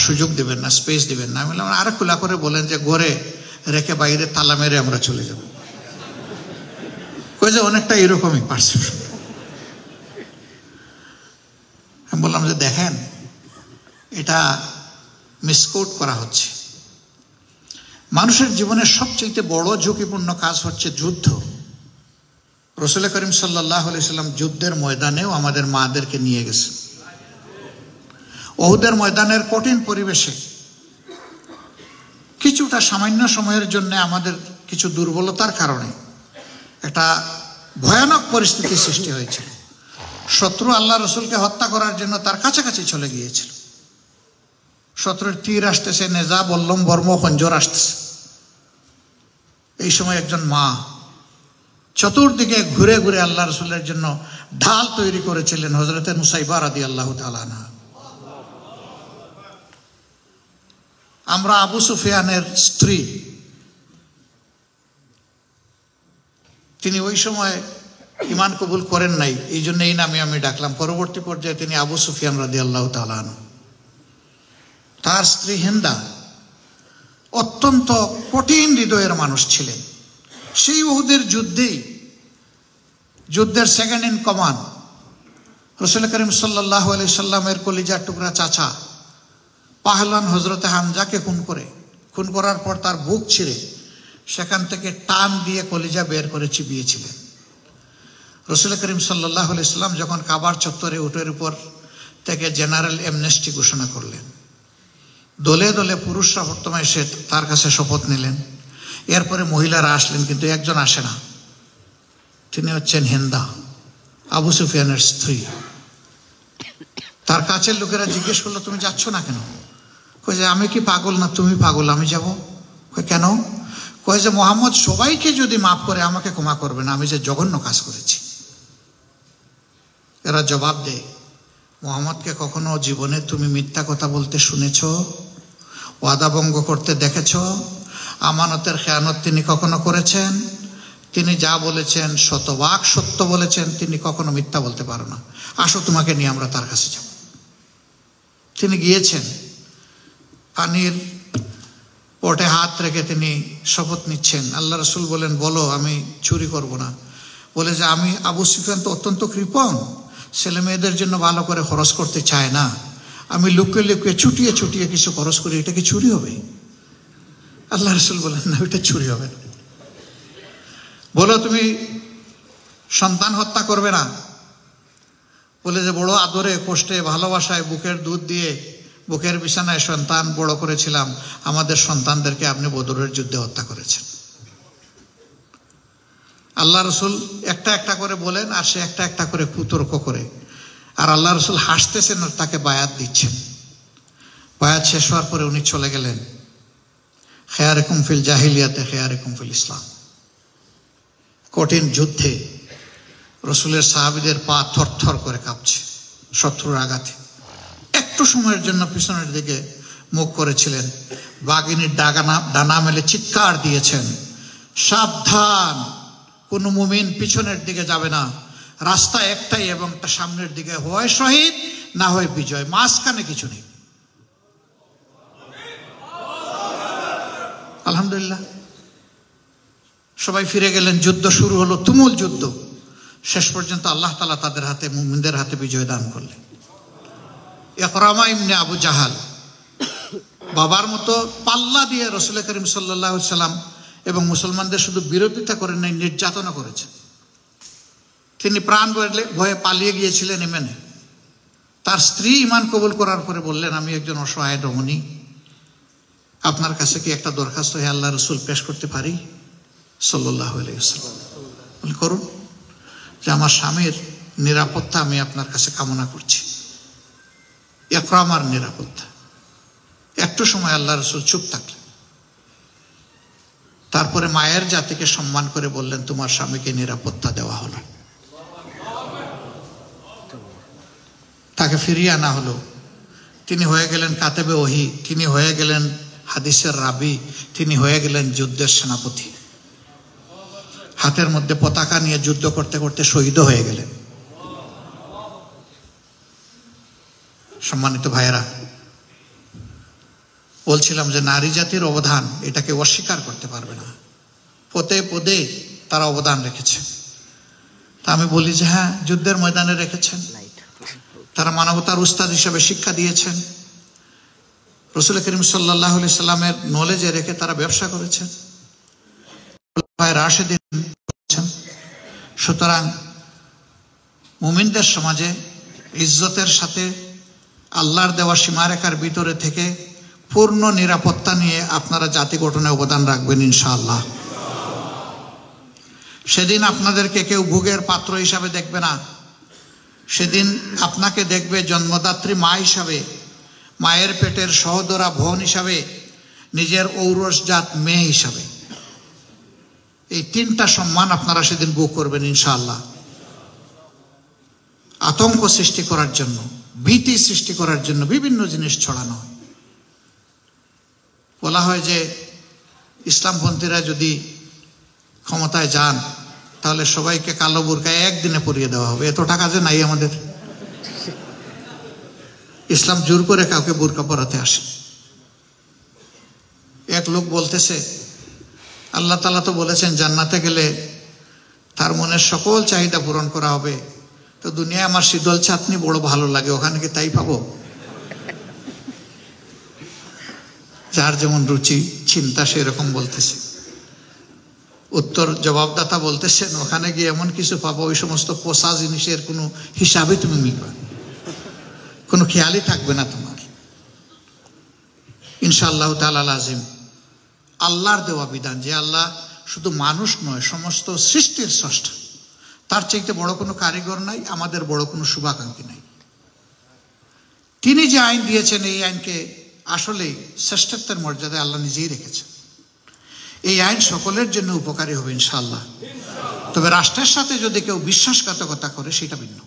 সুযোগ দেবেন না, স্পেস দিবেন না। আমি বললাম আরো খোলা করে বলেন যে ঘরে রেখে বাইরে তালা মেরে আমরা চলে যাব। কই যে অনেকটা এরকমই পারসেপশন। আমি বললাম যে দেখেন, এটা মিসকোট করা হচ্ছে। মানুষের জীবনের সবচেয়ে বড় ঝুঁকিপূর্ণ কাজ হচ্ছে যুদ্ধ। রাসূল করিম সাল্লাল্লাহু আলাইহি সাল্লাম যুদ্ধের ময়দানেও আমাদের মাদেরকে নিয়ে গেছেন। উহুদের ময়দানের কঠিন পরিবেশে কিছুটা সামান্য সময়ের জন্য আমাদের কিছু দুর্বলতার কারণে একটা ভয়ানক পরিস্থিতি সৃষ্টি হয়েছিল। শত্রু আল্লাহ রসুলকে হত্যা করার জন্য তার কাছাকাছি চলে গিয়েছিল। শত্রুর তীর আসতেছে, নেজা, বল্লম, বর্ম, খঞ্জর আসতেছে। এই সময় একজন মা চতুর্দিকে ঘুরে ঘুরে আল্লাহ রসুলের জন্য ঢাল তৈরি করেছিলেন, হযরতে নুসাইবা রাদিয়াল্লাহু তাআলা আনহা। আমরা আবু সুফিয়ানের স্ত্রী, তিনি ওই সময় ঈমান কবুল করেন নাই, এই জন্য এই নামে আমি ডাকলাম। পরবর্তী পর্যায়ে তিনি আবু সুফিয়ান রাদিয়াল্লাহু তাআলা আনহু। তার স্ত্রী হিন্দা অত্যন্ত কঠিন হৃদয়ের মানুষ ছিলেন। সেই উহুদের যুদ্ধের সেকেন্ড ইন কমান্ড রাসূল করিম সাল্লাল্লাহু আলাইহি সাল্লামের কলিজার টুকরা চাচা পাহলওয়ান হযরতে হামজাকে খুন করার পর তার বুক ছিঁড়ে সেখান থেকে টান দিয়ে কলিজা বের করে চিবিয়েছিলেন। রাসূল করিম সাল্লাল্লাহু আলাইহি সাল্লাম যখন কাবার চত্বরে উটের উপর থেকে জেনারেল অ্যামনেস্টি ঘোষণা করলেন। দলে দলে পুরুষরা বর্তমানে এসে তার কাছে শপথ নিলেন। এরপরে মহিলারা আসলেন, কিন্তু একজন আসে না। তিনি হচ্ছেন হিন্দা, আবু সুফিয়ানের স্ত্রী। তার কাছের লোকেরা জিজ্ঞেস করলো, তুমি যাচ্ছ না কেন? কই যে আমি কি পাগল না তুমি পাগল, আমি যাব? কেন? কয় যে মোহাম্মদ সবাইকে যদি মাফ করে আমাকে ক্ষমা করবে না, আমি যে জঘন্য কাজ করেছি। এরা জবাব দেয়, মোহাম্মদকে কখনো জীবনে তুমি মিথ্যা কথা বলতে শুনেছ? ওয়াদা ভঙ্গ করতে দেখেছ? আমানতের খেয়ানত তিনি কখনো করেছেন? তিনি যা বলেছেন শতভাগ সত্য বলেছেন, তিনি কখনো মিথ্যা বলতে পারো না। আসো তোমাকে নিয়ে আমরা তার কাছে যাব। তিনি গিয়েছেন, পানির পটে হাত রেখে তিনি শপথ নিচ্ছেন। আল্লাহ রসুল বলেন, বলো আমি চুরি করব না। বলে যে আমি আবু সুফিয়ান তো অত্যন্ত কৃপণ, ছেলে মেয়েদের জন্য ভালো করে খরচ করতে চায় না, আমি লুকিয়ে লুকিয়ে চুটিয়ে চুটিয়ে কিছু খরচ করি, এটা কি চুরি হবে? আল্লাহ রসুল বলেন, না, এটা চুরি হবে না। বলো তুমি সন্তান হত্যা করবে না? বলে যে বড় আদরে কষ্টে ভালোবাসায় বুকের দুধ দিয়ে বুকের বিছানায় সন্তান বড় করেছিলাম, আমাদের সন্তানদেরকে আপনি বদরের যুদ্ধে হত্যা করেছেন। আল্লাহ রসুল একটা একটা করে বলেন, আর সে একটা একটা করে কুতর্ক করে। আর আল্লাহ রসুল হাসতেছেন আর তাকে বায়াত দিচ্ছেন। বায়াত শেষ হওয়ার পরে উনি চলে গেলেন। খেয়ারেকুম ফিল জাহিলিয়াতে খেয়ারেকুম ফিল ইসলাম। কঠিন যুদ্ধে রসুলের সাহাবীদের পা থরথর করে কাঁপছে শত্রুর আঘাতে। একটু সময়ের জন্য পিছনের দিকে মুখ করেছিলেন। বাঘিনীর ডানা মেলে চিৎকার দিয়েছেন, সাবধান, কোন মুমিন পিছনের দিকে যাবে না, রাস্তা একটাই এবং তার সামনের দিকে হয় শহীদ না হয় বিজয়, মাঝখানে কিছু নেই। আলহামদুলিল্লাহ, সবাই ফিরে গেলেন। যুদ্ধ শুরু হলো, তুমুল যুদ্ধ। শেষ পর্যন্ত আল্লাহ তাআলা তাদের হাতে, মুমিনদের হাতে বিজয় দান করলেন। ইকরামা ইবনে আবু জাহাল বাবার মতো পাল্লা দিয়ে রাসূল করিম সাল্লাল্লাহু আলাইহি সাল্লাম এবং মুসলমানদের শুধু বিরোধিতা করেন নাই, নির্যাতনা করেছেন। তিনি প্রাণ ভয়ে পালিয়ে গিয়েছিলেন ইয়েমেনে। তার স্ত্রী ঈমান কবুল করার পরে বললেন, আমি একজন অসহায় রমণী, আপনার কাছে কি একটা দরখাস্ত হে আল্লাহ রাসূল পেশ করতে পারি? সাল্লাল্লাহু আলাইহি ওয়াসাল্লাম বলেন, করুন। যে আমার স্বামীর নিরাপত্তা আমি আপনার কাছে কামনা করছি, ইকরামার নিরাপত্তা। একটু সময় আল্লাহ রাসূল চুপ থাকলেন। তারপরে মায়ের জাতিকে সম্মান করে বললেন, তোমার স্বামীকে নিরাপত্তা দেওয়া হলো। তাকে ফিরিয়ে আনা হলো। তিনি হয়ে গেলেন কাতেবে ওহী, তিনি হয়ে গেলেন হাদিসের রাবি, তিনি হয়ে গেলেন যুদ্ধের সেনাপতি। হাতের মধ্যে পতাকা নিয়ে যুদ্ধ করতে করতে শহীদ হয়ে গেলেন। সম্মানিত ভাইয়েরা, বলছিলাম যে নারী জাতির অবদান এটাকে অস্বীকার করতে পারবে না। পদে পদে তারা অবদান রেখেছে। তা আমি বলি যে হ্যাঁ, যুদ্ধের ময়দানে রেখেছেন। তারা মানবতার উস্তাদ হিসেবে শিক্ষা দিয়েছেন। রাসূল করিম সাল্লাল্লাহু আলাইহি সাল্লামের নলেজে রেখে তারা ব্যবসা করেছেন, রাশেদিন করেছেন। সুতরাং মুমিনদের সমাজে ইজ্জতের সাথে আল্লাহর দেওয়া সীমারেখার ভিতরে থেকে পূর্ণ নিরাপত্তা নিয়ে আপনারা জাতি গঠনে অবদান রাখবেন ইনশাআল্লাহ। সেদিন আপনাদেরকে কেউ ভোগের পাত্র হিসাবে দেখবে না। সেদিন আপনাকে দেখবে জন্মদাত্রী মা হিসাবে, মায়ের পেটের সহোদরা বোন হিসাবে, নিজের ঔরসজাত মেয়ে হিসাবে। এই তিনটা সম্মান আপনারা সেদিন ভোগ করবেন ইনশাআল্লাহ। আতঙ্ক সৃষ্টি করার জন্য, ভীতি সৃষ্টি করার জন্য বিভিন্ন জিনিস ছড়ানো হয়। বলা হয় যে ইসলামপন্থীরা যদি ক্ষমতায় যান তাহলে সবাইকে কালো বোরকায় একদিনে পরিয়ে দেওয়া হবে। এত টাকা যে নাই আমাদের, ইসলাম জোর করে কাউকে বোরকা পরাতে আসে। এক লোক বলতেছে, আল্লাহ তাআলা তো বলেছেন জান্নাতে গেলে তার মনের সকল চাহিদা পূরণ করা হবে, তো দুনিয়ায় আমার শীতল চাটনি বড় ভালো লাগে, ওখানে কি তাই পাবো? যার যেমন রুচি চিন্তা সেরকম বলতেছে। উত্তর জবাবদাতা বলতেছেন, ওখানে গিয়ে এমন কিছু পাবো ওই সমস্ত পোষা জিনিসের কোনো হিসাবে তুমি মিলবে। কোনো খেয়ালই থাকবে না তোমার। ইনশাআল্লাহ তাআলা আজিম আল্লাহর দেওয়া বিধান, যে আল্লাহ শুধু মানুষ নয়, সমস্ত সৃষ্টির স্রষ্টা, তার চাইতে বড় কোনো কারিগর নাই, আমাদের বড় কোনো শুভাকাঙ্ক্ষী নাই। তিনি যে আইন দিয়েছেন, এই আইনকে আসলেই শ্রেষ্ঠত্বের মর্যাদায় আল্লাহ নিজেই রেখেছেন। এই আইন সকলের জন্য উপকারী হবে ইনশাআল্লাহ। তবে রাষ্ট্রের সাথে যদি কেউ বিশ্বাসঘাতকতা করে সেটা ভিন্ন,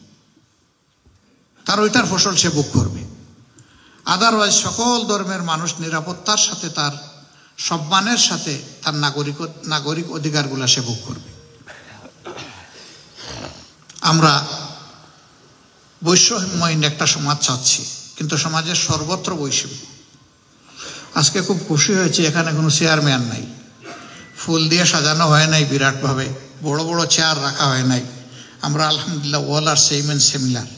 তার ওইটার ফসল সে ভোগ করবে। আদারওয়াইজ সকল ধর্মের মানুষ নিরাপত্তার সাথে, তার সম্মানের সাথে তার নাগরিক অধিকারগুলো সে ভোগ করবে। আমরা বৈষম্যহীন একটা সমাজ চাচ্ছি, কিন্তু সমাজের সর্বত্র বৈষম্য। আজকে খুব খুশি হয়েছে, এখানে কোনো চেয়ারম্যান নাই, ফুল দিয়ে সাজানো হয় নাই, বিরাটভাবে বড় বড় চেয়ার রাখা হয় নাই। আমরা আলহামদুলিল্লাহ ওয়াল আর সেম এন্ড সিমিলার।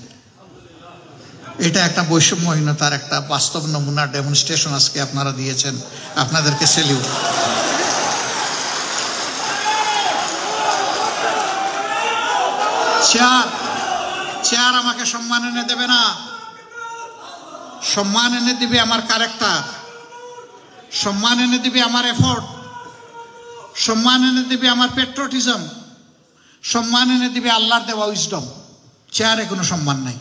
এটা একটা বৈষম্যহীনতার একটা বাস্তব নমুনা ডেমনস্ট্রেশন আজকে আপনারা দিয়েছেন, আপনাদেরকে সেলিউট। চেয়ার আমাকে সম্মান এনে দেবে না, সম্মান এনে দিবে আমার ক্যারেক্টার, সম্মান এনে দিবে আমার এফোর্ট, সম্মান এনে দিবে আমার পেট্রোটিজম, সম্মান এনে দিবে আল্লাহর দেওয়া উইজডম। চেয়ারে কোনো সম্মান নাই।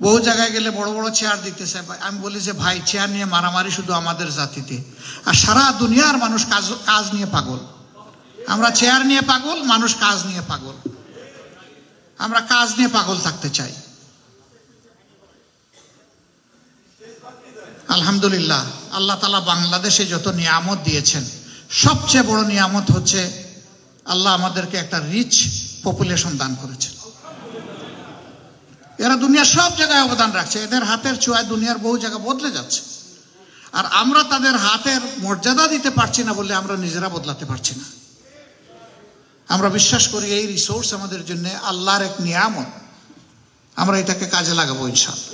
বহু জায়গায় গেলে বড় বড় চেয়ার দিতেছে, আমি বলি যে ভাই, চেয়ার নিয়ে মারামারি শুধু আমাদের জাতিতে, আর সারা দুনিয়ার মানুষ কাজ নিয়ে পাগল। আমরা চেয়ার নিয়ে পাগল, মানুষ কাজ নিয়ে পাগল। আমরা কাজ নিয়ে পাগল থাকতে চাই। আলহামদুলিল্লাহ, আল্লাহ তাআলা বাংলাদেশে যত নিয়ামত দিয়েছেন, সবচেয়ে বড় নিয়ামত হচ্ছে আল্লাহ আমাদেরকে একটা রিচ পপুলেশন দান করেছেন। এরা দুনিয়ার সব জায়গায় অবদান রাখছে, এদের হাতের ছোঁয়ায় দুনিয়ার বহু জায়গা বদলে যাচ্ছে। আর আমরা তাদের হাতের মর্যাদা দিতে পারছি না বলে আমরা নিজেরা বদলাতে পারছি না। আমরা বিশ্বাস করি এই রিসোর্স আমাদের জন্য আল্লাহর এক নিয়ামত, আমরা এটাকে কাজে লাগাবো ইনশাআল্লাহ।